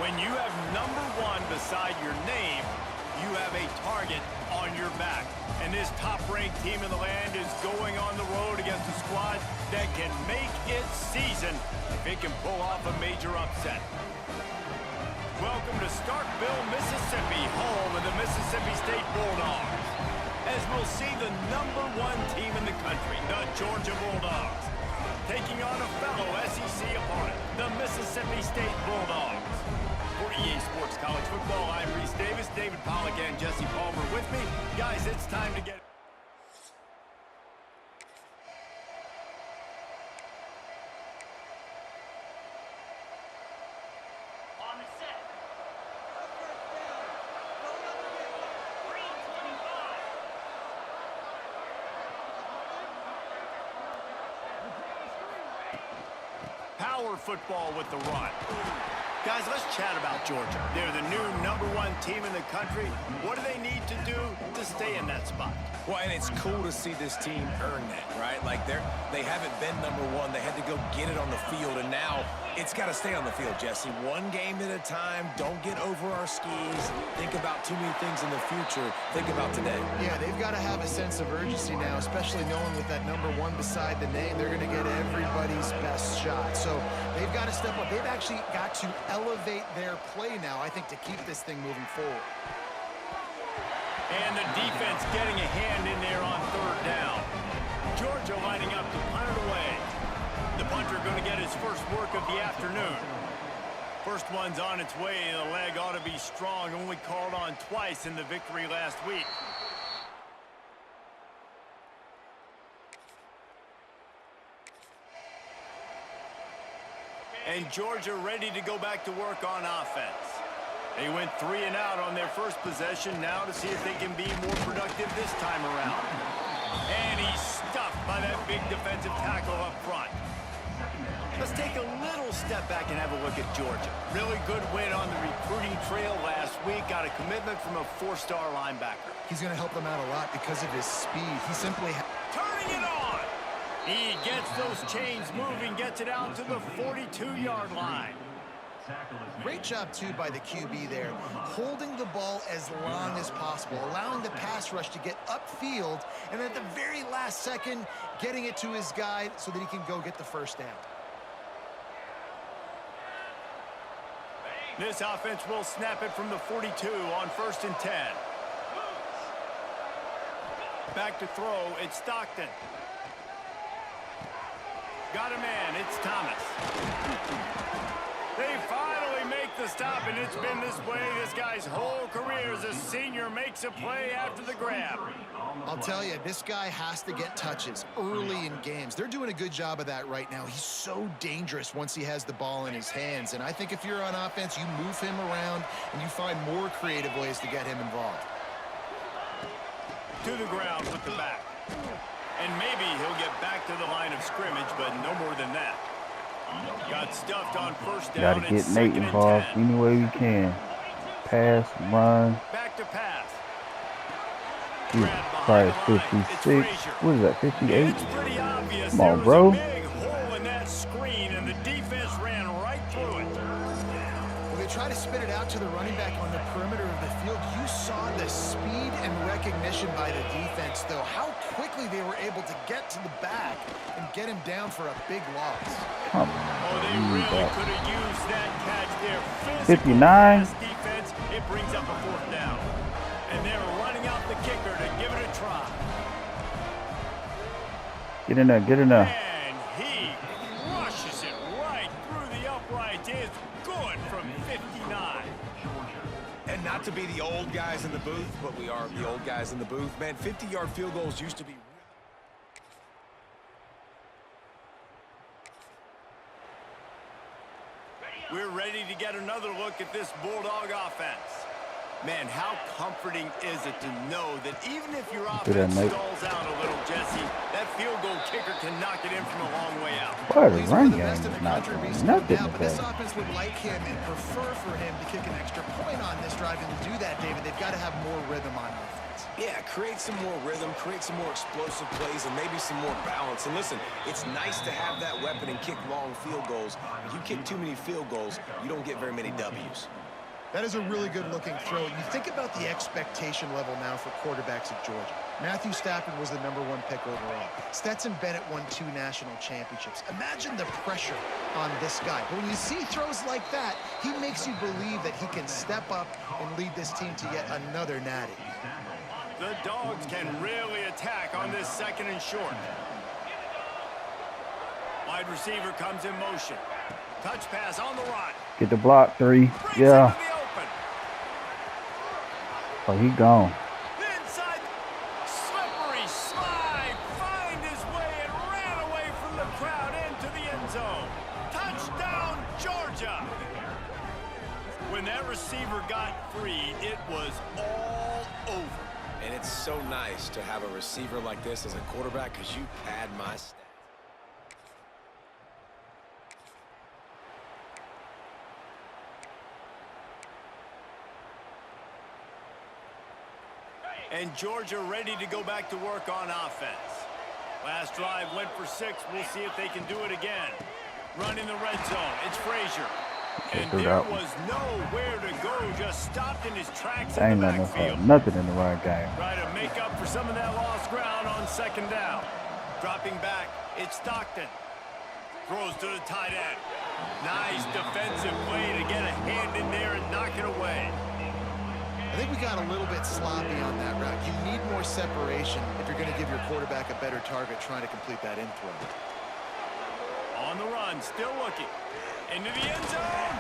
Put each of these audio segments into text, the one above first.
When you have #1 beside your name, you have a target on your back. And this top-ranked team in the land is going on the road against a squad that can make its season if it can pull off a major upset. Welcome to Starkville, Mississippi, home of the Mississippi State Bulldogs. As we'll see the #1 team in the country, the Georgia Bulldogs, taking on a fellow SEC opponent, the Mississippi State Bulldogs. For EA Sports College Football, I'm Reese Davis, David Pollack, and Jesse Palmer with me. Guys, it's time to get... On the set. First down. power football with the run. Guys, let's chat about Georgia. They're the new #1 team in the country. What do they need to do to stay in that spot? Well, and it's cool to see this team earn that, right? Like, they haven't been #1. They had to go get it on the field, and now it's got to stay on the field, Jesse. One game at a time. Don't get over our skis. Think about too many things in the future. Think about today. Yeah, they've got to have a sense of urgency now, especially knowing with that #1 beside the name, they're going to get everybody's best shot. So they've got to step up. They've actually got to elevate their play now, I think, to keep this thing moving forward. And the defense getting a hand in there on 3rd down. Georgia lining up to punt it away. The punter going to get his first work of the afternoon. First one's on its way, and the leg ought to be strong. Only called on twice in the victory last week. And Georgia ready to go back to work on offense. They went 3 and out on their first possession, now to see if they can be more productive this time around. And he's stuffed by that big defensive tackle up front. Let's take a little step back and have a look at Georgia. Really good win on the recruiting trail last week. Got a commitment from a 4-star linebacker. He's going to help them out a lot because of his speed. He simply... Turning it on! He gets those chains moving, gets it out to the 42-yard line. Great job, too, by the QB there, holding the ball as long as possible, allowing the pass rush to get upfield, and at the very last second, getting it to his guy so that he can go get the first down. This offense will snap it from the 42 on 1st and 10. Back to throw, it's Stockton. Got a man, it's Thomas. They finally make the stop, and it's been this way this guy's whole career as a senior. Makes a play after the grab. I'll tell you, this guy has to get touches early in games. They're doing a good job of that right now. He's so dangerous once he has the ball in his hands, and I think if you're on offense, you move him around, and you find more creative ways to get him involved. To the ground with the back. And maybe he'll get back to the line of scrimmage, but no more than that. Got stuffed on 1st down. Gotta get Nate involved any way we can. Pass, run. Back to pass. Jesus Christ, 56. What is that, 58? Come on, bro. Big hole in that screen, and the defense ran right through it. Well, they try to spin it out to the running back on the perimeter of the field. You saw the speed and recognition by the defense, though. How quickly they were able to get to the back and get him down for a big loss. Come on. Oh, they really could have used that catch there. 59. Defense, it brings up a 4th down. And they're running out the kicker to give it a try. Get in there, get in there. And he rushes it right through the uprights. It's good from 59. And not to be the old guys in the booth, but we are the old guys in the booth. Man, 50-yard field goals used to be... We're ready to get another look at this Bulldog offense. Man, how comforting is it to know that even if your offense stalls out a little, Jesse, that field goal kicker can knock it in from a long way out. Boy, the run game is not doing nothing but this today. offense would like him and prefer for him to kick an extra point on this drive. And to do that, David, they've got to have more rhythm on offense. Yeah, create some more rhythm, create some more explosive plays, and maybe some more balance. And listen, it's nice to have that weapon and kick long field goals. If you kick too many field goals, you don't get very many W's. That is a really good-looking throw. You think about the expectation level now for quarterbacks at Georgia. Matthew Stafford was the #1 pick overall. Stetson Bennett won 2 national championships. Imagine the pressure on this guy. But when you see throws like that, he makes you believe that he can step up and lead this team to yet another natty. The Dogs can really attack on this 2nd and short. Wide receiver comes in motion. Touch pass on the run. Get the block, 3. Yeah. Oh, he gone. Inside, slippery slide, find his way and ran away from the crowd into the end zone. Touchdown, Georgia. When that receiver got free, it was all over. And it's so nice to have a receiver like this as a quarterback because you pad my stats. And Georgia ready to go back to work on offense. Last drive went for 6. We'll see if they can do it again. Running the red zone. It's Frazier. And there was nowhere to go. Just stopped in his tracks in the backfield. Nothing in the run game. Try to make up for some of that lost ground on second down. Dropping back, it's Stockton. Throws to the tight end. Nice defensive play to get a hand in there and knock it away. I think we got a little bit sloppy on that route. You need more separation if you're going to give your quarterback a better target trying to complete that in throw. On the run, still looking. Into the end zone.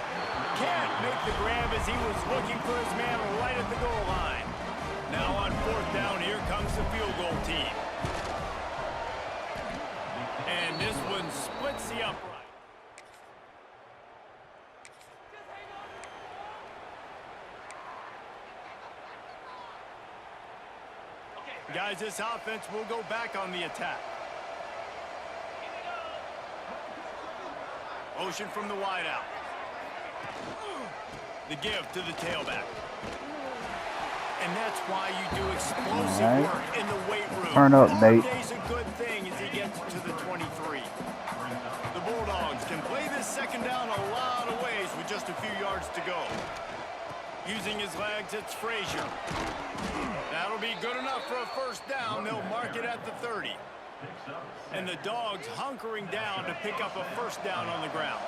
Can't make the grab as he was looking for his man right at the goal line. Now on 4th down, here comes the field goal team. And this one splits the upright. Guys, this offense will go back on the attack. Motion from the wideout. The give to the tailback. And that's why you do explosive work in the weight room. Turn up, Nate. Day's a good thing as he gets to the 23. The Bulldogs can play this second down a lot of ways with just a few yards to go. Using his legs, it's Frazier. That'll be good enough for a first down. They'll mark it at the 30. And the Dogs hunkering down to pick up a first down on the ground.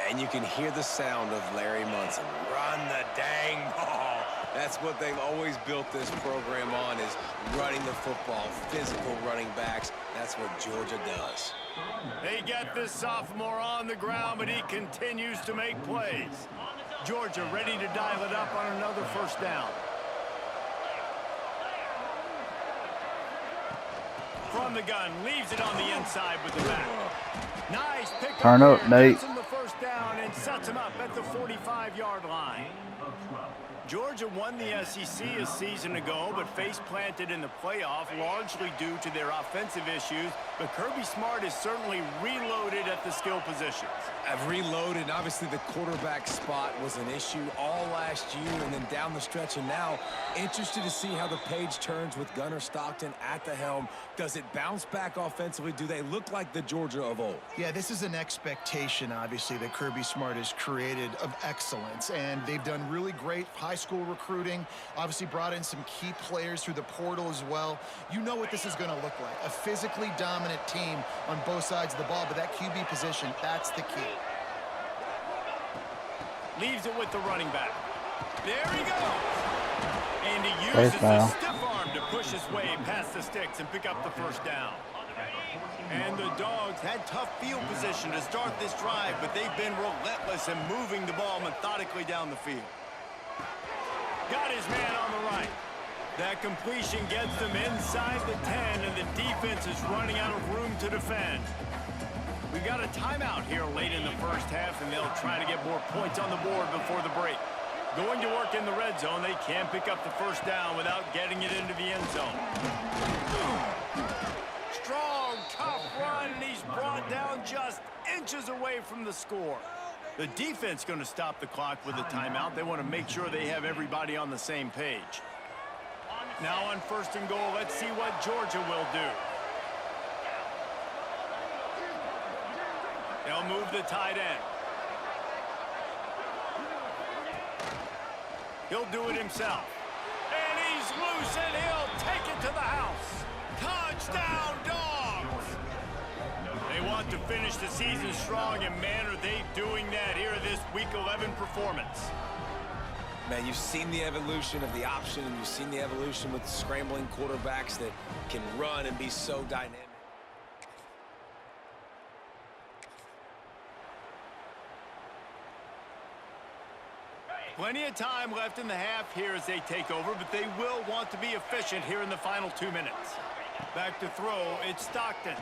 And you can hear the sound of Larry Munson. Run the dang ball. That's what they've always built this program on, is running the football, physical running backs. That's what Georgia does. They get this sophomore on the ground, but he continues to make plays. Georgia ready to dial it up on another first down. From the gun, leaves it on the inside with the back. Nice pick. Turn up, Nate. Gets him the first down and sets him up at the 45-yard line. Georgia won the SEC a season ago, but face-planted in the playoff largely due to their offensive issues. But Kirby Smart is certainly reloaded at the skill positions. I've reloaded, and obviously the quarterback spot was an issue all last year and then down the stretch. And now, interested to see how the page turns with Gunnar Stockton at the helm. Does it bounce back offensively? Do they look like the Georgia of old? Yeah, this is an expectation, obviously, that Kirby Smart has created of excellence. And they've done really great high school recruiting, obviously brought in some key players through the portal as well. You know what this is going to look like. A physically dominant team on both sides of the ball, but that QB position, that's the key. Leaves it with the running back. There he goes. And he uses the stiff arm to push his way past the sticks and pick up the first down. And the Dogs had tough field position to start this drive, but they've been relentless in moving the ball methodically down the field. Got his man on the right. That completion gets them inside the 10, and the defense is running out of room to defend. We got a timeout here late in the first half, and they'll try to get more points on the board before the break. Going to work in the red zone, they can't pick up the first down without getting it into the end zone. Strong, tough run, and he's brought down just inches away from the score. The defense going to stop the clock with a timeout. They want to make sure they have everybody on the same page. Now on first and goal, let's see what Georgia will do. They'll move the tight end. He'll do it himself. And he's loose, and he'll take it to the house. Touchdown, Dogs! They want to finish the season strong, and man, are they doing that here in this Week 11 performance. Man, you've seen the evolution of the option, and you've seen the evolution with scrambling quarterbacks that can run and be so dynamic. Plenty of time left in the half here as they take over, but they will want to be efficient here in the final 2 minutes. Back to throw, it's Stockton.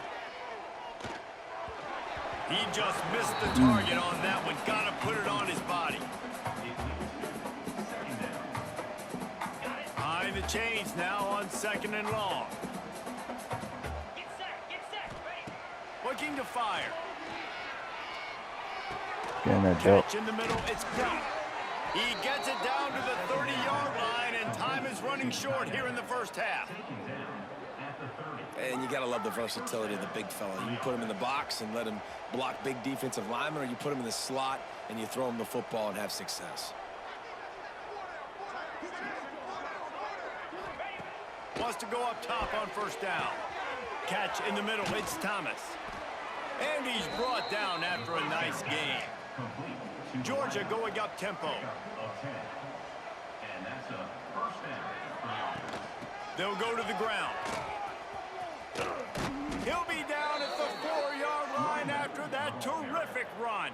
He just missed the target on that one. Got to put it on his body. Behind the chains now on second and long. Looking to fire. Getting that Catch in the middle, it's down. He gets it down to the 30-yard line, and time is running short here in the first half. And you got to love the versatility of the big fella. You can put him in the box and let him block big defensive linemen, or you put him in the slot and you throw him the football and have success. Wants to go up top on first down. Catch in the middle, it's Thomas. And he's brought down after a nice gain. Georgia going up tempo. They'll go to the ground. He'll be down at the 4-yard line after that terrific run.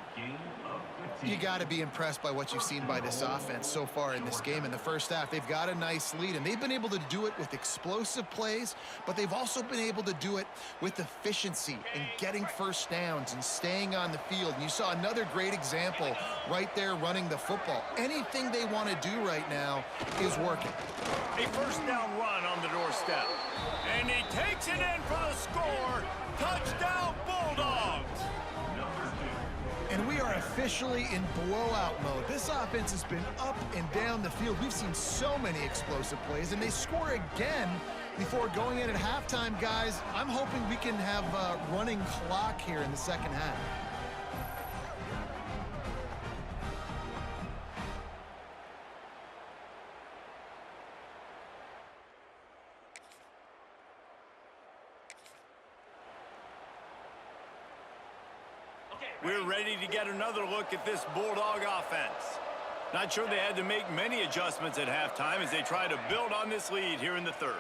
You got to be impressed by what you've seen by this offense so far in this game. In the first half, they've got a nice lead, and they've been able to do it with explosive plays, but they've also been able to do it with efficiency and getting first downs and staying on the field. And you saw another great example right there running the football. Anything they want to do right now is working. A first down run on the doorstep. And he takes it in for the score. Touchdown, Bulldogs. And we are officially in blowout mode. This offense has been up and down the field. We've seen so many explosive plays, and they score again before going in at halftime, guys. I'm hoping we can have a running clock here in the second half. We're ready to get another look at this Bulldog offense. Not sure they had to make many adjustments at halftime as they try to build on this lead here in the third.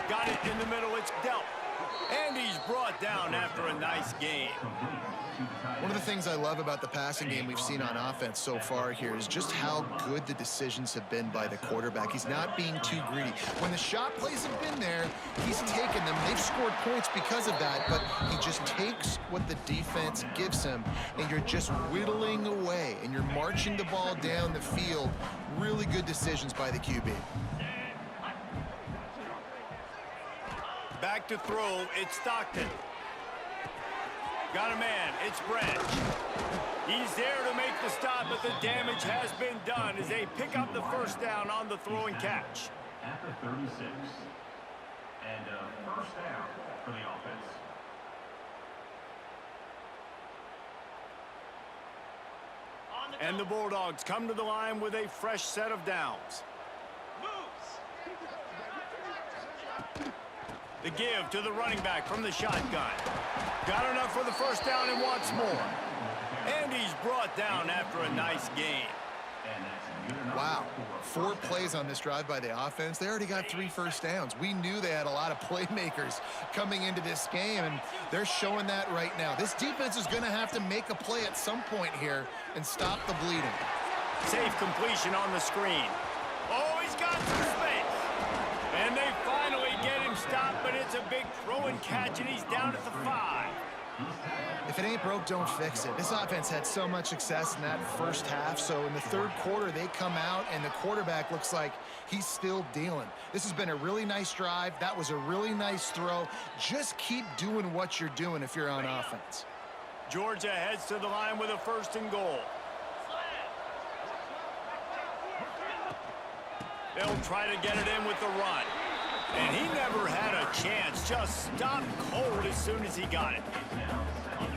Got it in the middle, it's dealt. And he's brought down after a nice gain. One of the things I love about the passing game we've seen on offense so far here is just how good the decisions have been by the quarterback. He's not being too greedy. When the shot plays have been there, he's taken them. They've scored points because of that, but he just takes what the defense gives him, and you're just whittling away, and you're marching the ball down the field. Really good decisions by the QB. Back to throw, it's Stockton. Got a man, it's Branch. He's there to make the stop, but the damage has been done as they pick up the first down on the throw and catch. At the 36. And first down for the offense. And the Bulldogs come to the line with a fresh set of downs. The give to the running back from the shotgun. Got enough for the first down and wants more. And he's brought down after a nice gain. Wow, 4 plays on this drive by the offense. They already got 3 first downs. We knew they had a lot of playmakers coming into this game, and they're showing that right now. This defense is going to have to make a play at some point here and stop the bleeding. Safe completion on the screen. Oh, he's got some space. And they finally get him stopped, but it's a big throw and catch, and he's down at the 5. If it ain't broke, don't fix it. This offense had so much success in that first half, so in the third quarter, they come out, and the quarterback looks like he's still dealing. This has been a really nice drive. That was a really nice throw. Just keep doing what you're doing if you're on offense. Georgia heads to the line with a 1st and goal. They'll try to get it in with the run. And he never had a chance. Just stopped cold as soon as he got it.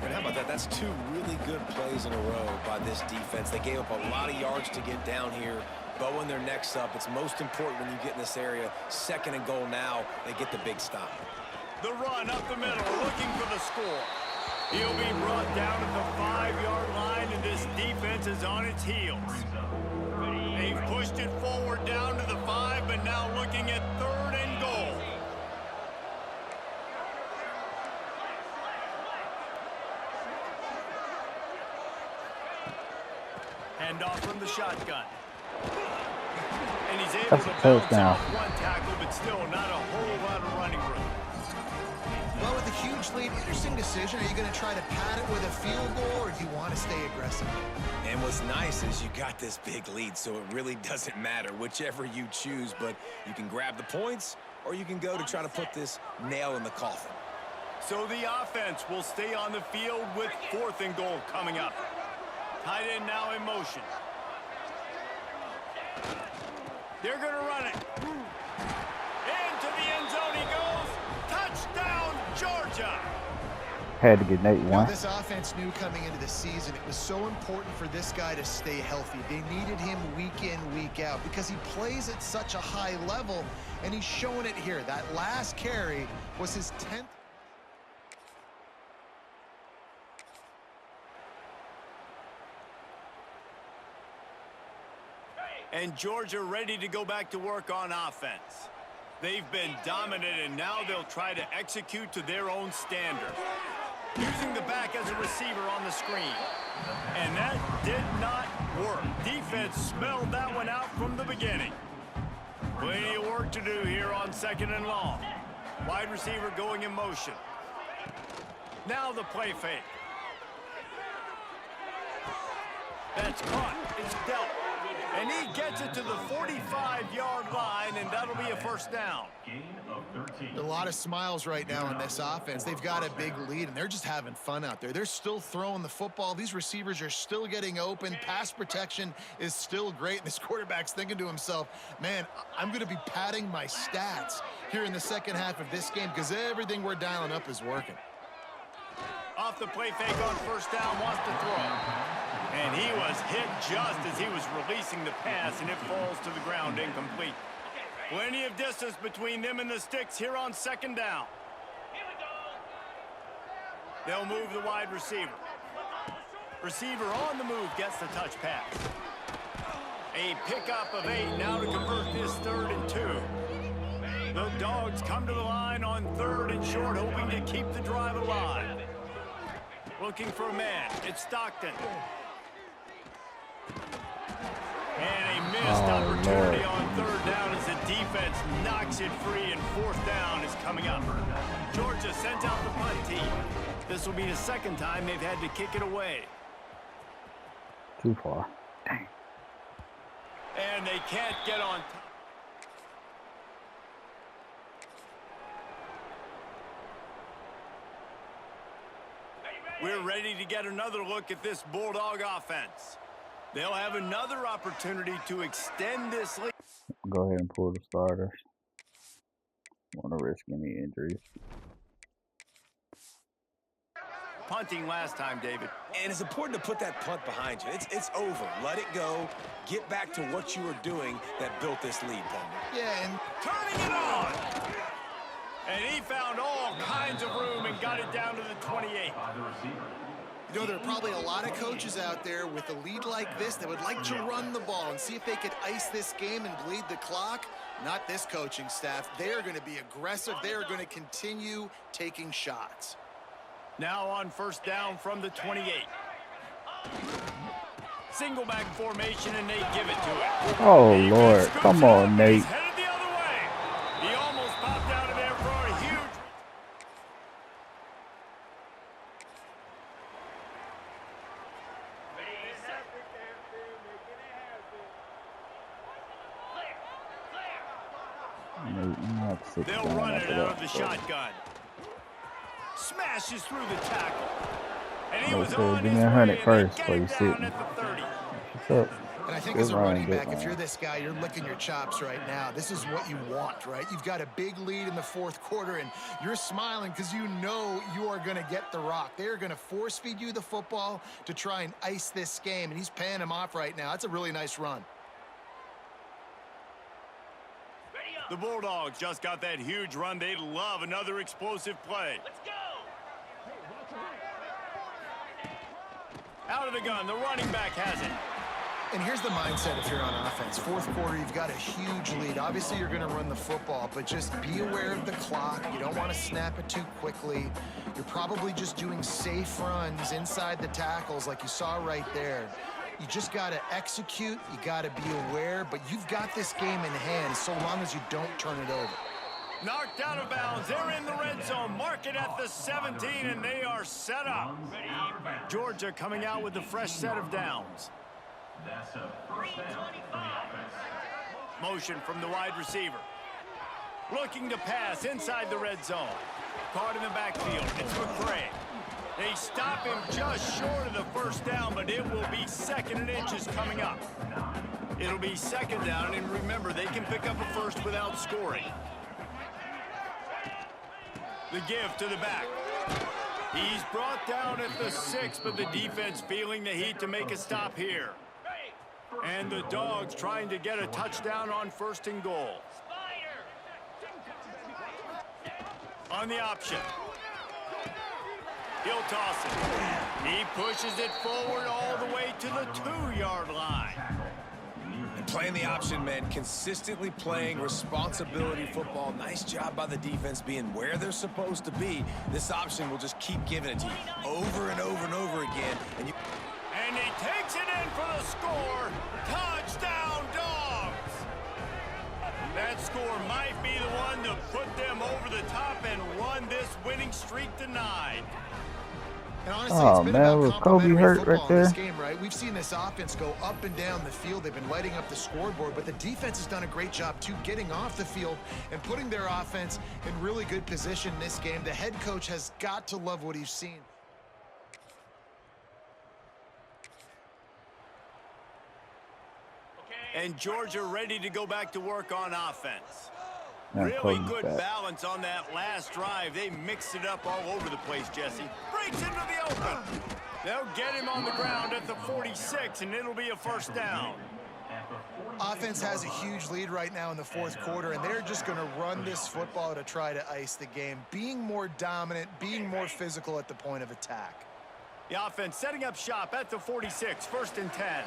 And how about that? That's 2 really good plays in a row by this defense. They gave up a lot of yards to get down here. Bowing their necks up. It's most important when you get in this area. 2nd and goal now. They get the big stop. The run up the middle, looking for the score. He'll be brought down at the 5-yard line, and this defense is on its heels. They've pushed it forward down to the 5, but now looking at 3rd and goal. Hand off from the shotgun. And he's able to bounce off one tackle, but still not a whole lot of running room. Well, with a huge lead, interesting decision. Are you going to try to pad it with a field goal, or do you want to stay aggressive? And what's nice is you got this big lead, so it really doesn't matter whichever you choose, but you can grab the points, or you can go to try to put this nail in the coffin. So the offense will stay on the field with 4th and goal coming up. Tight end now in motion. They're going to run it. Into the end zone he goes. Touchdown, Georgia. Had to get Nate one. This offense knew coming into the season it was so important for this guy to stay healthy. They needed him week in, week out because he plays at such a high level, and he's showing it here. That last carry was his 10th. And Georgia ready to go back to work on offense. They've been dominant, and now they'll try to execute to their own standard. Using the back as a receiver on the screen. And that did not work. Defense smelled that one out from the beginning. Plenty of work to do here on 2nd and long. Wide receiver going in motion. Now the play fake. That's caught. It's dealt. And he gets it to the 45-yard line, and that'll be a first down. A lot of smiles right now on this offense. They've got a big lead, and they're just having fun out there. They're still throwing the football. These receivers are still getting open. Pass protection is still great. And this quarterback's thinking to himself, man, I'm going to be padding my stats here in the second half of this game because everything we're dialing up is working. Off the play fake on first down, wants to throw. And he was hit just as he was releasing the pass, and it falls to the ground incomplete. Plenty of distance between them and the sticks here on 2nd down. They'll move the wide receiver. Receiver on the move gets the touch pass. A pickup of 8 now to convert this 3rd and 2. The Dogs come to the line on 3rd and short, hoping to keep the drive alive. Looking for a man. It's Stockton. And a missed opportunity on 3rd down as the defense knocks it free, and 4th down is coming up. Georgia sends out the punt team. This will be the 2nd time they've had to kick it away. Too far. Dang. And they can't get on top. We're ready to get another look at this Bulldog offense. They'll have another opportunity to extend this lead. Go ahead and pull the starters. Want to risk any injuries. Punting last time, David. And it's important to put that punt behind you. It's over. Let it go. Get back to what you were doing that built this lead, Thunder. Yeah, and turning it on. And he found all kinds of room and got it down to the 28. you know, there are probably a lot of coaches out there with a lead like this that would like to run the ball and see if they could ice this game and bleed the clock. Not this coaching staff. They are going to be aggressive. They are going to continue taking shots. Now on first down from the 28. Single back formation, and they give it to him. Oh, Lord. Come on, Nate. Headed the other way. He almost popped out of there for a huge... They'll run it out of the shotgun. Smashes through the tackle. And he was on his way, first, get it down at the 30. What's up? And I think as a running back, if you're this guy, you're licking your chops right now. This is what you want, right? You've got a big lead in the fourth quarter, and you're smiling because you know you are going to get the rock. They're going to force feed you the football to try and ice this game, and he's paying him off right now. That's a really nice run. The Bulldogs just got that huge run. They love another explosive play. Let's go! Out of the gun, the running back has it. And here's the mindset if you're on offense. Fourth quarter, you've got a huge lead. Obviously, you're going to run the football, but just be aware of the clock. You don't want to snap it too quickly. You're probably just doing safe runs inside the tackles like you saw right there. You just got to execute. You got to be aware, but you've got this game in hand so long as you don't turn it over. Knocked out of bounds. They're in the red zone. Mark it at the 17, and they are set up. Georgia coming out with a fresh set of downs. That's a first down for the offense. Motion from the wide receiver. Looking to pass inside the red zone. Caught in the backfield. It's McCray. They stop him just short of the first down, but it will be 2nd and inches coming up. It'll be 2nd down, and remember, they can pick up a first without scoring. The give to the back. He's brought down at the 6, but the defense feeling the heat to make a stop here. And the Dawgs trying to get a touchdown on 1st and goal. On the option. He'll toss it. He pushes it forward all the way to the 2-yard line. And playing the option, man, consistently playing responsibility football. Nice job by the defense being where they're supposed to be. This option will just keep giving it to you over and over and over again. And he takes it in for the score. Touchdown, Dawgs! That score might be the one to put them over the top and run this winning streak to 9. And honestly, Oh, it's been man, about was Kobe complementary hurt football right in this there? game, right? We've seen this offense go up and down the field. They've been lighting up the scoreboard, but the defense has done a great job, too, getting off the field and putting their offense in really good position in this game. The head coach has got to love what he's seen. And Georgia ready to go back to work on offense. Yeah, Really Kobe's good back. balance on that last drive. They mixed it up all over the place, Jesse. Breaks into the open. They'll get him on the ground at the 46, and it'll be a 1st down. Offense has a huge lead right now in the 4th quarter, and they're just going to run this football to try to ice the game, being more dominant, being more physical at the point of attack. The offense setting up shop at the 46, 1st and 10.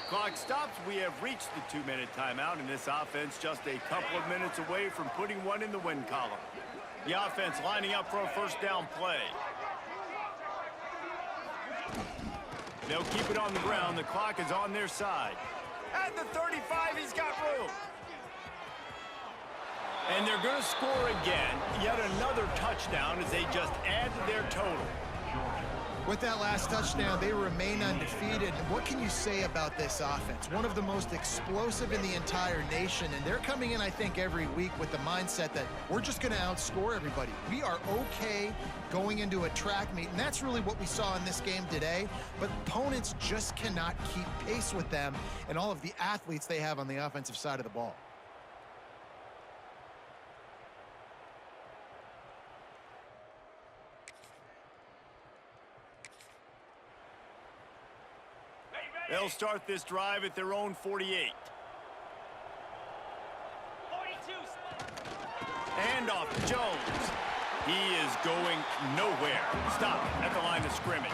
Clock stops. We have reached the 2-minute timeout, and this offense just a couple of minutes away from putting one in the win column. The offense lining up for a 1st down play. They'll keep it on the ground. The clock is on their side. At the 35, he's got room. And they're going to score again. Yet another touchdown as they just add to their total. With that last touchdown, they remain undefeated. What can you say about this offense? One of the most explosive in the entire nation, and they're coming in, I think, every week with the mindset that we're just going to outscore everybody. We are okay going into a track meet, and that's really what we saw in this game today. But opponents just cannot keep pace with them and all of the athletes they have on the offensive side of the ball. They'll start this drive at their own 48. And off to Jones. He is going nowhere. Stop at the line of scrimmage.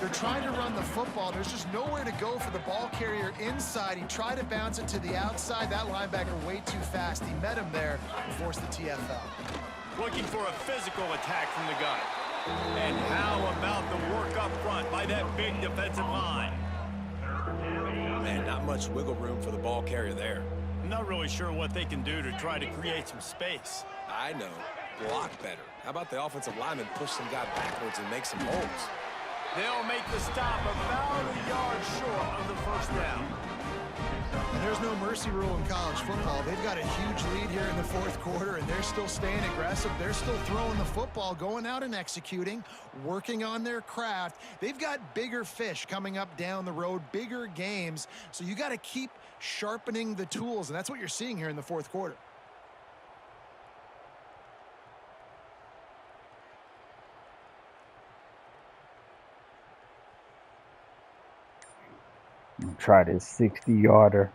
They're trying to run the football. There's just nowhere to go for the ball carrier inside. He tried to bounce it to the outside. That linebacker way too fast. He met him there and forced the TFL. Looking for a physical attack from the gun. And how about the work up front by that big defensive line? Man, not much wiggle room for the ball carrier there. I'm not really sure what they can do to try to create some space. I know. Block better. How about the offensive lineman push some guy backwards and make some holes? They'll make the stop about a yard short of the 1st down. And there's no mercy rule in college football. They've got a huge lead here in the 4th quarter, and they're still staying aggressive. They're still throwing the football, going out and executing, working on their craft. They've got bigger fish coming up down the road, bigger games. So you got to keep sharpening the tools, and that's what you're seeing here in the 4th quarter. Try this 60-yarder.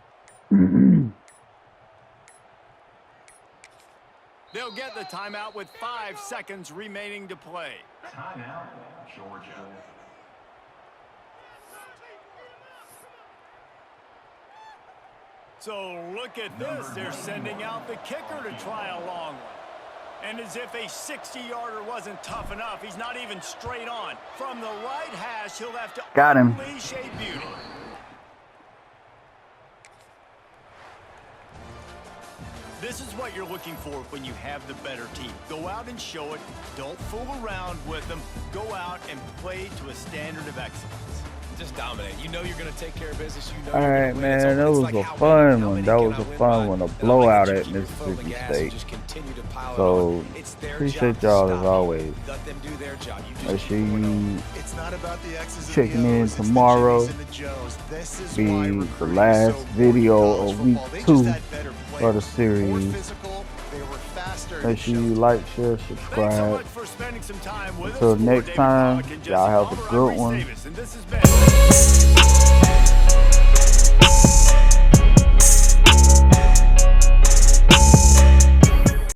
They'll get the timeout with 5 seconds remaining to play. Timeout, Georgia. So look at this. They're sending out the kicker to try a long one. And as if a 60-yarder wasn't tough enough, he's not even straight on. From the right hash, he'll have to Got him. unleash a beauty. This is what you're looking for when you have the better team. Go out and show it. Don't fool around with them. Go out and play to a standard of excellence. Just dominate. You know you're going to take care of business. You know All you're right, gonna win. It's man. That it's was like a how fun many one. That can was I a win fun by? one. A And I like blowout that you at keep your foot on the Mississippi gas and State. just continue to pile it So on. It's their appreciate job to y'all as stop always. you. Let them do their job. You just Make keep sure going on. you It's not about the X's and checking the in O's, it's the tomorrow. Jimmys and the Joes. This is Be why the recruiting last is so video important in of college week football. They 2 just had better of the players, more series. physical, they were faster. Make It sure you showed. like, share, Thanks so subscribe. much for spending some time with Until us. For next David time, Pollack and y'all Jesse have a Palmer, I'm good Reese one. Davis, and this has been